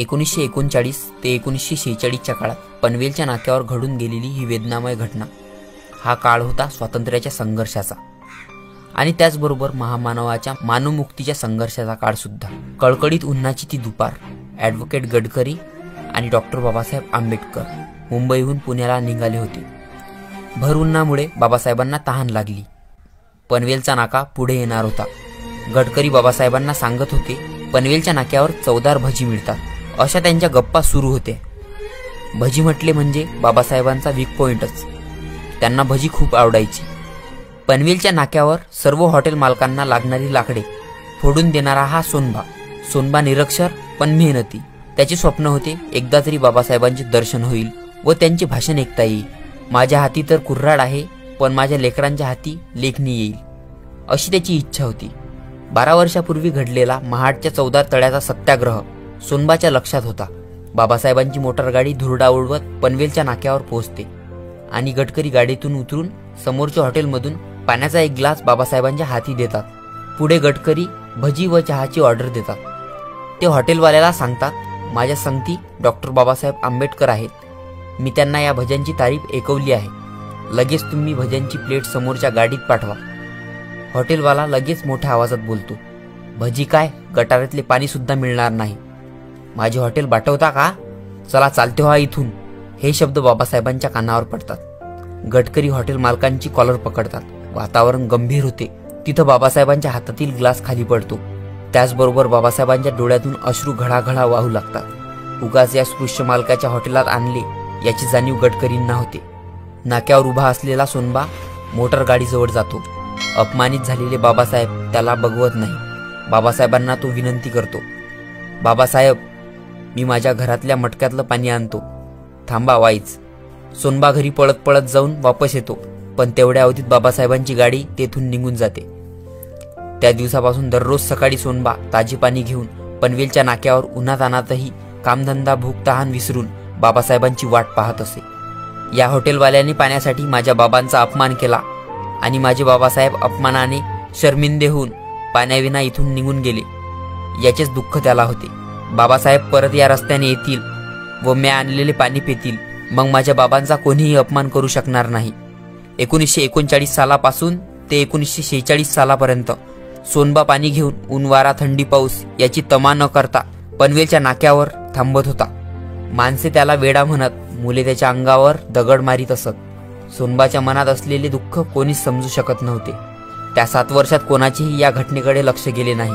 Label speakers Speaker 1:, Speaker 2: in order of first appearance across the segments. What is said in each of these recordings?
Speaker 1: 1939 ते 1946च्या काळात पनवेलच्या नाक्यावर घडून गेलेली ही वेदनामय घटना. हा काळ होता स्वातंत्र्याच्या संघर्षाचा आणि त्याचबरोबर महामानवाच्या मानवमुक्तीच्या संघर्षाचा काळ सुद्धा. कळकळीत उन्हाची ती दुपार. ॲडव्होकेट गडकरी आणि डॉक्टर बाबासाहेब आंबेडकर मुंबईहून पुण्याला निघाले होते. भर उन्हामुळे बाबासाहेबांना तहान लागली. पनवेलचा नाका पुढे येणार होता. गडकरी बाबासाहेबांना सांगत होते, पनवेलच्या नाक्यावर चवदार भजी मिळतात. अशा त्यांच्या गप्पा सुरू होत्या. भजी म्हटले म्हणजे बाबासाहेबांचा वीक पॉइंटच. त्यांना भजी खूप आवडायची. पनवेलच्या नाक्यावर सर्व हॉटेल मालकांना लागणारी लाकडे फोडून देणारा हा सोनबा निरक्षर पण मेहनती. त्याचे स्वप्न होते, एकदा तरी बाबासाहेबांचे दर्शन होईल व त्यांचे भाषण ऐकता येईल. माझ्या हाती तर कुऱ्हाड आहे, पण माझ्या लेकरांच्या हाती लेखणी येईल, अशी त्याची इच्छा होती. 12 वर्षापूर्वी घडलेला महाडच्या 14 तळ्याचा सत्याग्रह सोनबाच्या लक्षात होता. बाबासाहेबांची मोटारगाडी धुरडा उडवत पनवेलच्या नाक्यावर पोहोचते आणि गडकरी गाडीतून उतरून समोरच्या हॉटेलमधून पाण्याचा एक ग्लास बाबासाहेबांच्या हाती देतात. पुढे गडकरी भजी व चहाची ऑर्डर देतात. ते हॉटेलवाल्याला सांगतात, माझ्या संगती डॉक्टर बाबासाहेब आंबेडकर आहेत. मी त्यांना या भज्यांची तारीफ ऐकवली आहे. लगेच तुम्ही भज्यांची प्लेट समोरच्या गाडीत पाठवा. हॉटेलवाला लगेच मोठ्या आवाजात बोलतो, भजी काय, गटारातले पाणी सुद्धा मिळणार नाही. माझे हॉटेल बाटवता का? चला चालते व्हा इथून. हे शब्द बाबासाहेबांच्या कानावर पडतात. गडकरी हॉटेल मालकांची कॉलर पकडतात. वातावरण गंभीर होते. तिथं बाबासाहेबांच्या हातातील ग्लास खाली पडतो. त्याचबरोबर बाबासाहेबांच्या डोळ्यातून अश्रू घळाघळा वाहू लागतात. उगाच या स्पृश्य मालकाच्या हॉटेलात आणले याची जाणीव गडकरींना होते. नाक्यावर उभा असलेला सोनबा मोटर गाडीजवळ जातो. अपमानित झालेले बाबासाहेब त्याला बघवत नाही. बाबासाहेबांना तो विनंती करतो, बाबासाहेब, मी माझ्या घरातल्या मटक्यातलं पाणी आणतो, थांबा वाईच. सोनबा घरी पळत पळत जाऊन वापस येतो, पण तेवढ्या अवधीत बाबासाहेबांची गाडी तेथून निघून जाते. त्या दिवसापासून दररोज सकाळी सोनबा ताजे पाणी घेऊन पनवेलच्या नाक्यावर उन्हातानातही कामधंदा भूक तहान विसरून बाबासाहेबांची वाट पाहत असे. या हॉटेलवाल्याने पाण्यासाठी माझ्या बाबांचा अपमान केला आणि माझे बाबासाहेब अपमानाने शर्मिंदे होऊन पाण्याविना इथून निघून गेले, याचेच दुःख त्याला होते. बाबासाहेब परत या रस्त्याने येतील व मी आणलेले पाणी पितील, मग माझ्या बाबांचा कोणीही अपमान करू शकणार नाही. 1939 सालापासून ते 1946 सालापर्यंत सोनबा पाणी घेऊन ऊन वारा थंडी पाऊस याची तमा न करता पनवेलच्या नाक्यावर थांबत होता. माणसे त्याला वेडा म्हणत, मुले त्याच्या अंगावर दगड मारीत असत. सोनबाच्या मनात असलेले दुःख कोणीच समजू शकत नव्हते. त्या 7 वर्षात कोणाचेही या घटनेकडे लक्ष गेले नाही.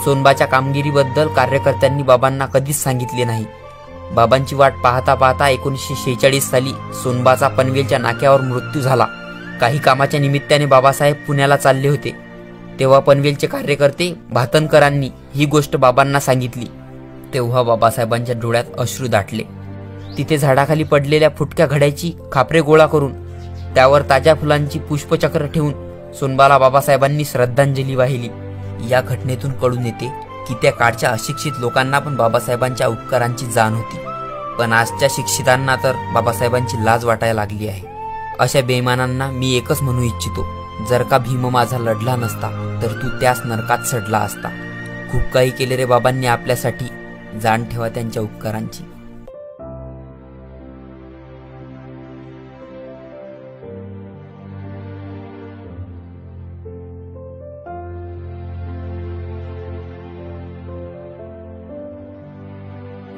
Speaker 1: सोनबाच्या कामगिरीबद्दल कार्यकर्त्यांनी बाबांना कधीच सांगितले नाही. बाबांची वाट पाहता पाहता 1946 साली सोनबाचा पनवेलच्या नाक्यावर मृत्यू झाला. काही कामाच्या निमित्ताने बाबासाहेब पुण्याला चालले होते. तेव्हा पनवेलचे कार्यकर्ते भातनकरांनी ही गोष्ट बाबांना सांगितली. तेव्हा बाबासाहेबांच्या डोळ्यात अश्रू दाटले. तिथे झाडाखाली पडलेल्या फुटक्या घड्याची खापरे गोळा करून त्यावर ताज्या फुलांची पुष्पचक्र ठेवून सोनबाला बाबासाहेबांनी श्रद्धांजली वाहिली. या घटनेतून कळून येते की त्या काळच्या अशिक्षित लोकांना पण बाबासाहेबांच्या उपकारांची जाण होती. पण आजच्या शिक्षितांना तर बाबासाहेबांची लाज वाटायला लागली आहे. अशा बेईमानांना मी एकच म्हणू इच्छितो, जर का भीम माझा लढला नसता तर तू त्याच नरकात सडला असता. खूप काही केले रे बाबांनी आपल्यासाठी, जाण ठेवा त्यांच्या उपकारांची.